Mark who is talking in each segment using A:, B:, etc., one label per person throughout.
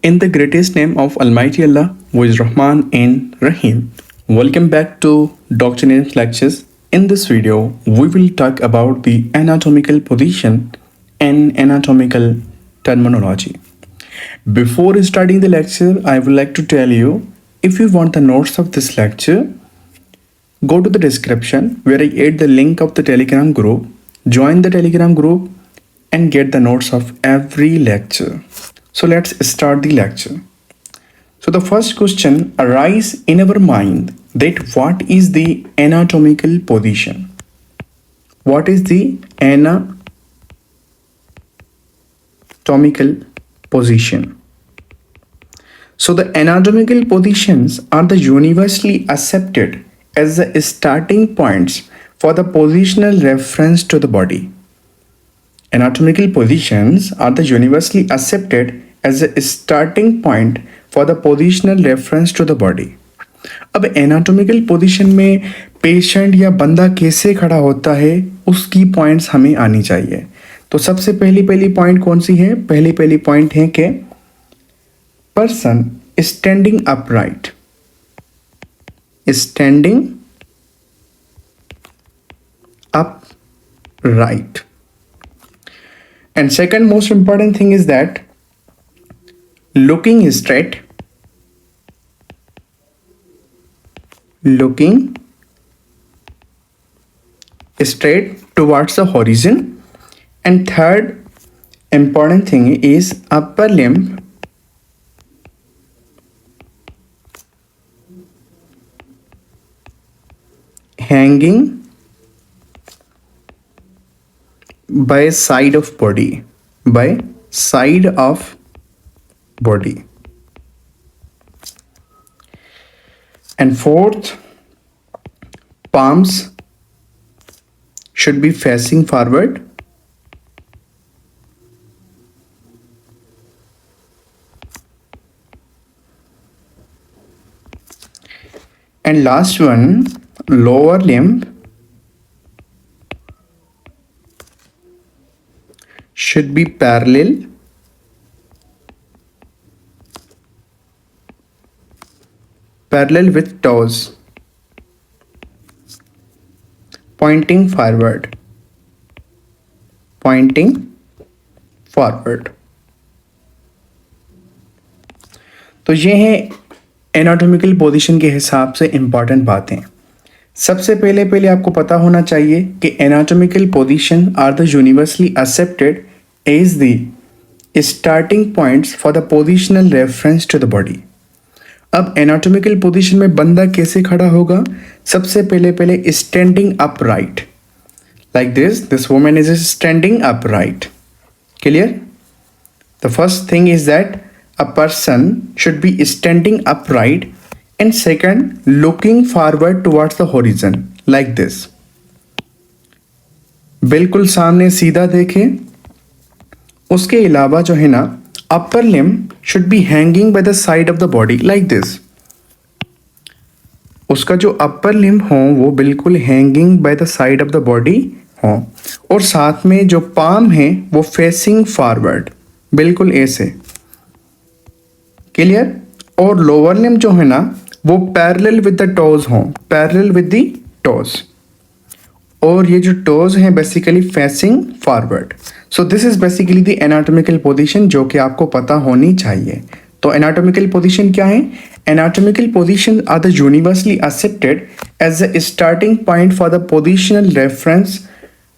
A: In the greatest name of Almighty Allah, who is Rahman and Rahim, welcome back to Dr. Names Lectures. In this video, we will talk about the anatomical position and anatomical terminology. Before starting the lecture, I would like to tell you, if you want the notes of this lecture, go to the description where I add the link of the Telegram group, join the Telegram group and get the notes of every lecture. So let's start the lecture. So the first question arises in our mind that what is the anatomical position? What is the anatomical position? So the anatomical positions are the universally accepted as the starting points for the positional reference to the body. Anatomical positions are the universally accepted as a starting point for the positional reference to the body. अब anatomical position में patient या बंदा कैसे खड़ा होता है उसकी points हमें आनी चाहिए. तो सबसे पहली पॉइंट कौन सी है? पहली पॉइंट है कि person standing upright. Standing upright. And second most important thing is that looking straight towards the horizon. And third important thing is upper limb hanging by side of body. And fourth, palms should be facing forward. And last one, lower limb should be parallel with toes pointing forward. तो ये है anatomical position के हिसाब से important बातें. सबसे पहले आपको पता होना चाहिए कि anatomical position are the universally accepted as the starting points for the positional reference to the body. अब एनाटॉमिकल पोजीशन में बंदा कैसे खड़ा होगा? सबसे पहले standing upright like this woman is standing upright. Clear? The first thing is that a person should be standing upright, and second, looking forward towards the horizon like this. बिल्कुल सामने सीधा देखें. उसके अलावा जो है ना, upper limb should be hanging by the side of the body like this. उसका जो upper limb हो वो बिल्कुल hanging by the side of the body हो, और साथ में जो palm है वो facing forward बिल्कुल ऐसे. क्लियर? और लोअर लिम्ब जो है ना वो पैरेलल विद द टोज हो, पैरेलल विद द टोज, और ये जो टोज हैं basically facing forward. So this is basically the anatomical position जो कि आपको पता होनी चाहिए. तो एनाटॉमिकल पोजीशन क्या है? Anatomical position are the universally accepted as the starting point for the positional reference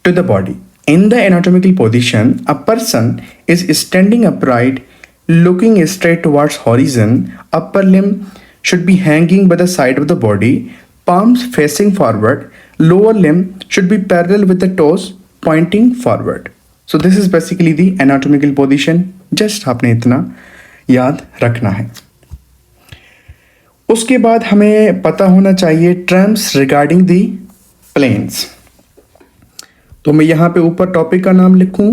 A: to the body. In the anatomical position a person is standing upright, looking straight towards horizon, upper limb should be hanging by the side of the body, palms facing forward, lower limb should be parallel with the toes pointing forward. So this is basically the anatomical position. Just आपने इतना याद रखना है. उसके बाद हमें पता होना चाहिए terms regarding the planes. तो मैं यहाँ पे ऊपर टॉपिक का नाम लिखूं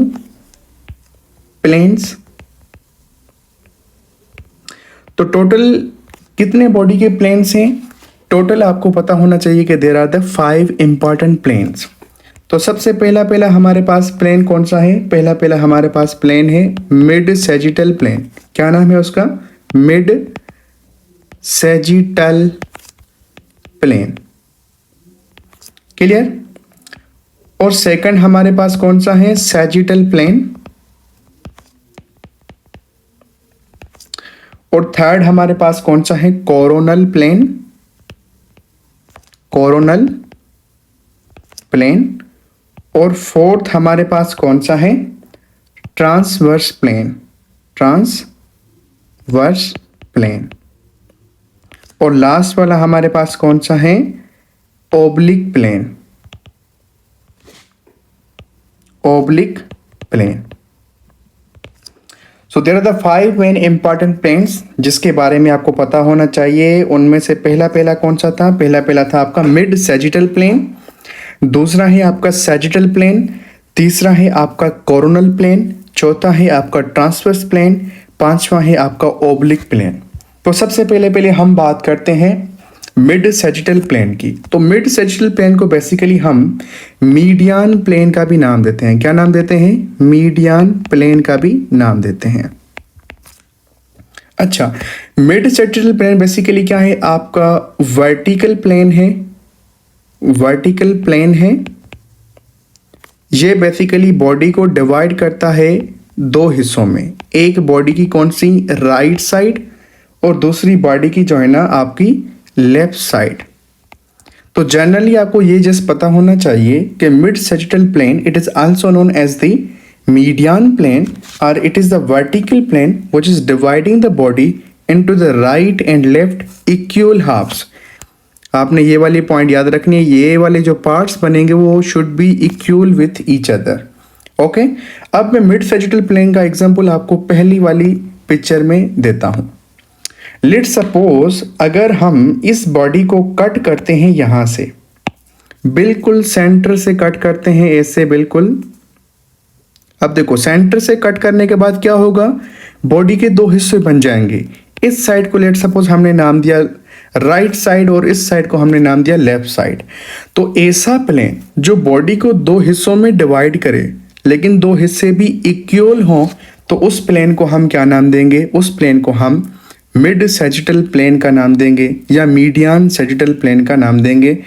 A: planes. तो टोटल कितने बॉडी के प्लेन्स हैं? टोटल आपको पता होना चाहिए कि there are the 5 important planes. तो सबसे पहला पहला हमारे पास प्लेन कौन सा है? पहला पहला हमारे पास प्लेन है मिड सैजिटल प्लेन। क्या नाम है उसका? Mid sagittal plane. क्लियर? और सेकंड हमारे पास कौन सा है? Sagittal plane. और थर्ड हमारे पास कौन सा है? Coronal plane. Coronal plane. और फोर्थ हमारे पास कौन सा है? Transverse plane. Transverse plane. और लास्ट वाला हमारे पास कौन सा है? Oblique plane. Oblique plane. So there are the 5 main important planes जिसके बारे में आपको पता होना चाहिए। उनमें से पहला पहला कौन सा था? पहला पहला था आपका मिड सैजिटल प्लेन, दूसरा है आपका सैजिटल प्लेन, तीसरा है आपका कोरोनल प्लेन, चौथा है आपका ट्रांसवर्स प्लेन, पांचवा है आपका ओब्लिक प्लेन। तो सबसे पहले पहले हम बात करते हैं मिड सैजिटल प्लेन की। तो मिड सैजिटल प्लेन को बेसिकली हम मीडियन प्लेन का भी नाम देते हैं। क्या नाम देते हैं? मीडियन प्लेन का भी नाम देते हैं। अच्छा, मिड सैजिटल प्लेन बेसिकली क्या है? आपका वर्टिकल प्लेन है। वर्टिकल प्लेन है। ये बेसिकली बॉडी को डिवाइड करता है दो हिस्सों में। एक बॉडी की कौन सी? राइट साइड, और दूसरी बॉडी की जो है ना आपकी लेफ्ट साइड। तो जनरली आपको ये जस्ट पता होना चाहिए कि mid sagittal plane it is also known as the median plane, और it is the vertical plane which is dividing the body into the right and left equal halves. आपने ये वाली पॉइंट याद रखनी है, ये वाले जो पार्ट्स बनेंगे वो should be equal with each other. Okay, अब मैं मिड सैजिटल प्लेन का एग्जांपल आपको पहली वाली पिक्चर में देता हूं। लेट्स सपोज अगर हम इस बॉडी को कट करते हैं यहां से, बिल्कुल सेंटर से कट करते हैं ऐसे बिल्कुल। अब देखो सेंटर से कट करने के बाद क्या होगा? बॉडी के दो हिस्से बन जाएंगे। इस साइड को लेट्स सपोज हमने नाम दिया राइट साइड, और इस साइड को हमने नाम दिया लेफ्ट साइड। तो ऐसा प्लेन जो बॉडी को दो हिस्सों में डिवाइड करे लेकिन दो हिस्से भी इक्वल हों, तो उस प्लेन को हम क्या नाम देंगे? उस प्लेन को हम मिड सैजिटल प्लेन का नाम देंगे या मीडियन सैजिटल प्लेन का नाम देंगे।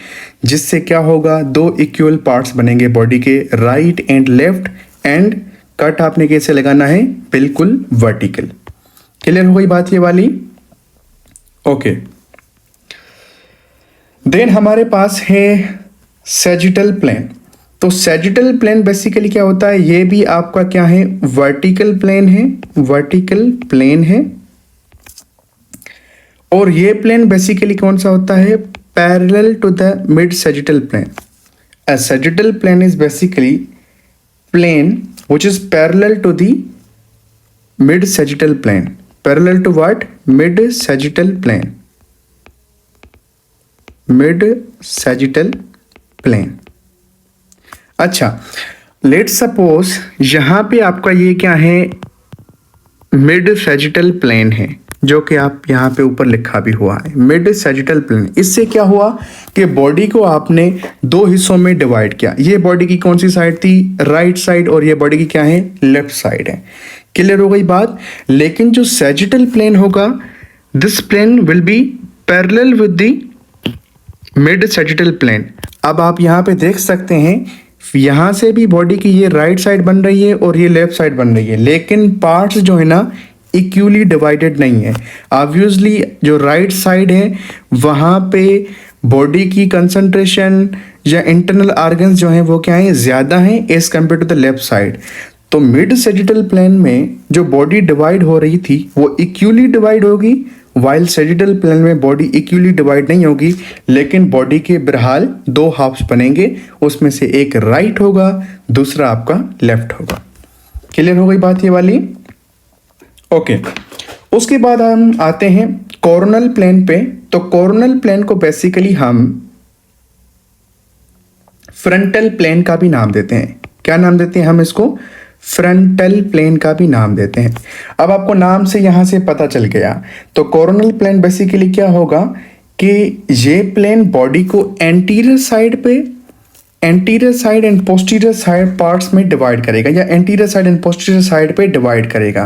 A: जिससे क्या होगा? दो इक्वल पार्ट्स बनेंगे बॉडी के, right and left, and cut आपने कैसे लगाना है? बिल्कुल वर्टिकल। क्लियर हो गई बात ये वाली? ओके, देन हमारे पास है सैजिटल प्लेन। तो सैजिटल प्लेन बेसिकली क्या होता है? ये भी आपका क्या है? वर्टिकल प्लेन है। वर्टिकल प्लेन है। और ये प्लेन बेसिकली कौन सा होता है? Parallel to the mid sagittal plane. A sagittal plane is basically plane which is parallel to the mid sagittal plane. Parallel to what? Mid sagittal plane. Mid sagittal plane. अच्छा, let's suppose यहाँ पे आपका ये क्या है? Mid sagittal plane है, जो कि आप यहाँ पे ऊपर लिखा भी हुआ है मिड सैजिटल प्लेन। इससे क्या हुआ कि बॉडी को आपने दो हिस्सों में डिवाइड किया। ये बॉडी की कौन सी साइड थी? राइट साइड, और ये बॉडी की क्या है? लेफ्ट साइड है। क्लियर हो गई बात? लेकिन जो सैजिटल प्लेन होगा, this plane will be parallel with the mid sagittal plane. अब आप यहाँ पे देख सकते हैं, यहाँ से भी बॉडी की ये राइट साइड बन रही है और ये लेफ्ट साइड बन रही है, लेकिन पार्ट्स जो है ना इक्वली डिवाइडेड नहीं है। ऑब्वियसली जो राइट साइड है वहाँ पे बॉडी की कंसंट्रेशन या इंटरनल ऑर्गन्स जो हैं वो क्या है? ज़्यादा हैं as compare to the left side. तो मिड सैजिटल प्लेन में जो बॉडी डिवाइड हो रही थी वो इक्वली डिवाइड होगी, वाइल सैजिटल प्लेन में बॉडी इक्वली डिवाइड नहीं होगी, लेकिन बॉडी के बहरहाल दो हाफ्स बनेंगे, उसमें से एक राइट होगा, दूसरा आपका लेफ्ट होगा। क्लियर हो गई बात ये वाली? ओके, उसके बाद हम आते हैं कोरोनल प्लेन पे। तो कोरोनल प्लेन को बेसिकली हम फ्रंटल प्लेन का भी नाम देते हैं। क्या नाम देते हैं हम इसको? फ्रंटल प्लेन का भी नाम देते हैं। अब आपको नाम से यहां से पता चल गया। तो कोरोनल प्लेन बेसिकली क्या होगा कि ये प्लेन बॉडी को एंटीरियर साइड पे anterior side and posterior side parts में डिवाइड करेगा या anterior side and posterior side पे डिवाइड करेगा।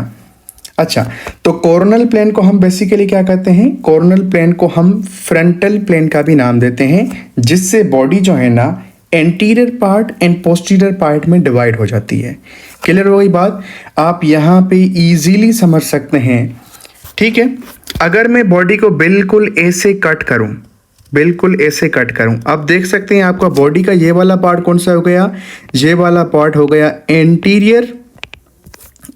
A: अच्छा, तो कोरोनल प्लेन को हम बेसिकली क्या कहते हैं, कोरोनल प्लेन को हम फ्रंटल प्लेन का भी नाम देते हैं, जिससे बॉडी जो है ना anterior part and posterior part में डिवाइड हो जाती है। क्लियर हो गई बात? आप यहाँ पे इजीली समझ सकते हैं। ठीक है, अगर मैं बॉडी को बिल्कुल ऐसे कट करूं, बिल्कुल ऐसे कट करूं, आप देख सकते हैं आपका बॉडी का ये वाला पार्ट कौन सा हो गया, ये वाला पार्ट हो गया एंटीरियर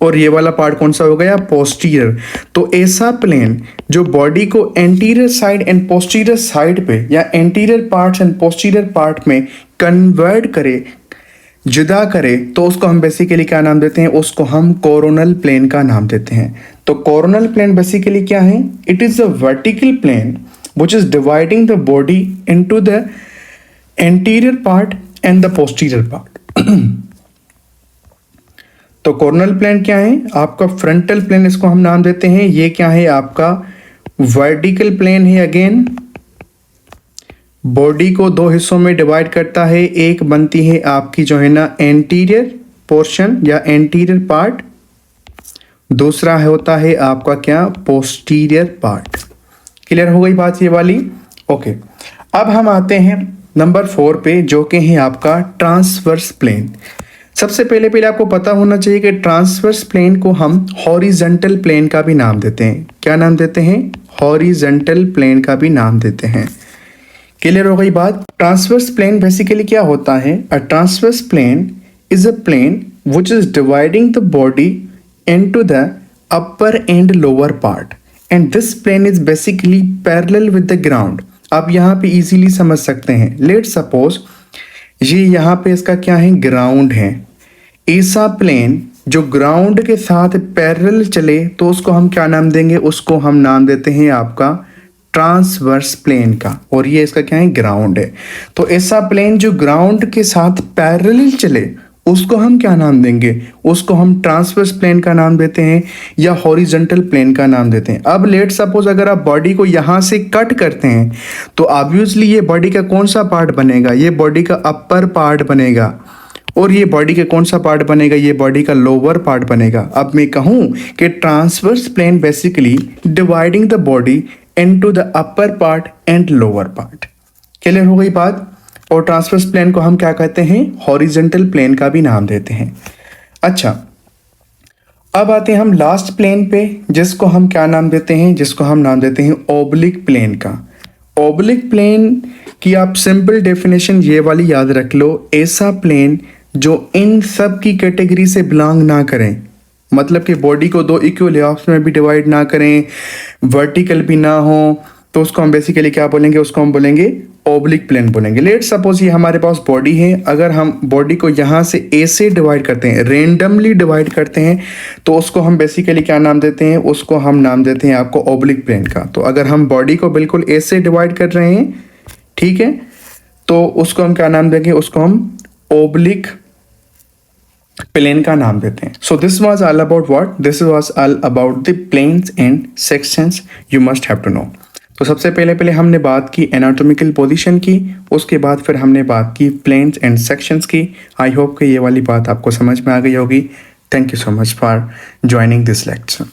A: और ये वाला पार्ट कौन सा हो गया, पोस्टीरियर। तो ऐसा प्लेन जो बॉडी को anterior side and posterior side पे या anterior parts and posterior part में कन्वर्ट करे, जुदा करे, तो उसको हम बेसिकली क्या नाम देते हैं, उसको हम कोरोनल प्लेन का नाम देते हैं। तो कोरोनल प्लेन बेसिकली क्या है, it is a vertical plane which is dividing the body into the anterior part and the posterior part। तो कोरोनल प्लेन क्या है, आपका फ्रंटल प्लेन इसको हम नाम देते हैं। ये क्या है, आपका वर्टिकल प्लेन है। अगेन बॉडी को दो हिस्सों में डिवाइड करता है, एक बनती है आपकी जो है ना एंटीरियर पोर्शन या एंटीरियर पार्ट, दूसरा होता है आपका क्या, पोस्टीरियर पार्ट। क्लियर हो गई बात ये वाली? ओके, अब हम आते हैं नंबर 4 पे, जो कि है आपका ट्रांसवर्स प्लेन। सबसे पहले आपको पता होना चाहिए कि ट्रांसवर्स प्लेन को हम हॉरिजॉन्टल प्लेन का भी नाम देते हैं। क्या नाम देते हैं, हॉरिजॉन्टल प्लेन का भी नाम देते हैं। क्लियर हो गई बात? ट्रांसवर्स प्लेन बेसिकली क्या होता है, a transverse plane is a plane which is dividing the body into the upper and lower part and this plane is basically parallel with the ground. आप यहाँ पे इजीली समझ सकते हैं। लेट सपोज ये यहाँ पे इसका क्या है, ग्राउंड है। ऐसा प्लेन जो ग्राउंड के साथ पैरेलल चले तो उसको हम क्या नाम देंगे, उसको हम नाम देते हैं आपका ट्रांसवर्स प्लेन का, और ये इसका क्या है, ग्राउंड है। तो ऐसा प्लेन जो ग्राउंड के साथ पैरेलल चले उसको हम क्या नाम देंगे, उसको हम ट्रांसवर्स प्लेन का नाम देते हैं या हॉरिजॉन्टल प्लेन का नाम देते हैं। अब लेट सपोज अगर आप बॉडी को यहाँ से कट करते हैं तो ऑब्वियसली ये बॉडी का कौन सा पार्ट बनेगा, ये बॉडी का अपर पार्ट बनेगा, और ये बॉडी का कौन सा पार्ट बनेगा, ये बॉडी का लोअर पार्ट बनेगा। अब मैं कहूँ कि transverse plane basically dividing the body into the upper part and lower part. Clear हो गई बात? और ट्रांसवर्स प्लेन को हम क्या कहते हैं, हॉरिजॉन्टल प्लेन का भी नाम देते हैं। अच्छा, अब आते हैं हम लास्ट प्लेन पे, जिसको हम क्या नाम देते हैं, जिसको हम नाम देते हैं ओब्लिक प्लेन का। ओब्लिक प्लेन की आप सिंपल डेफिनेशन ये वाली याद रख लो, ऐसा प्लेन जो इन सब की कैटेगरी से बिलोंग ना करें, मतलब कि बॉडी को दो इक्वल हाफ्स में भी डिवाइड ना करें, वर्टिकल भी ना हो, तो उसको हम बेसिकली क्या बोलेंगे, उसको हम बोलेंगे ओब्लिक प्लेन बोलेंगे। लेट सपोज ये हमारे पास बॉडी है, अगर हम बॉडी को यहाँ से ऐसे डिवाइड करते हैं, रेंडमली डिवाइड करते हैं, तो उसको हम बेसिकली क्या नाम देते हैं, उसको हम नाम देते हैं आपको ओब्लिक प्लेन का। तो अगर हम बॉडी को बिल्कुल ऐसे डिवाइड कर रहे हैं, ठीक है, तो उसको हम क्या नाम देंगे, उसको हम ओब्लिक प्लेन का नाम देते हैं। So this was all about what, this was all about the planes and sections you must have to know. तो सबसे पहले हमने बात की एनाटॉमिकल पोजीशन की, उसके बाद फिर हमने बात की प्लेन्स एंड सेक्शंस की। आई होप कि ये वाली बात आपको समझ में आ गई होगी। Thank you so much for joining this lecture.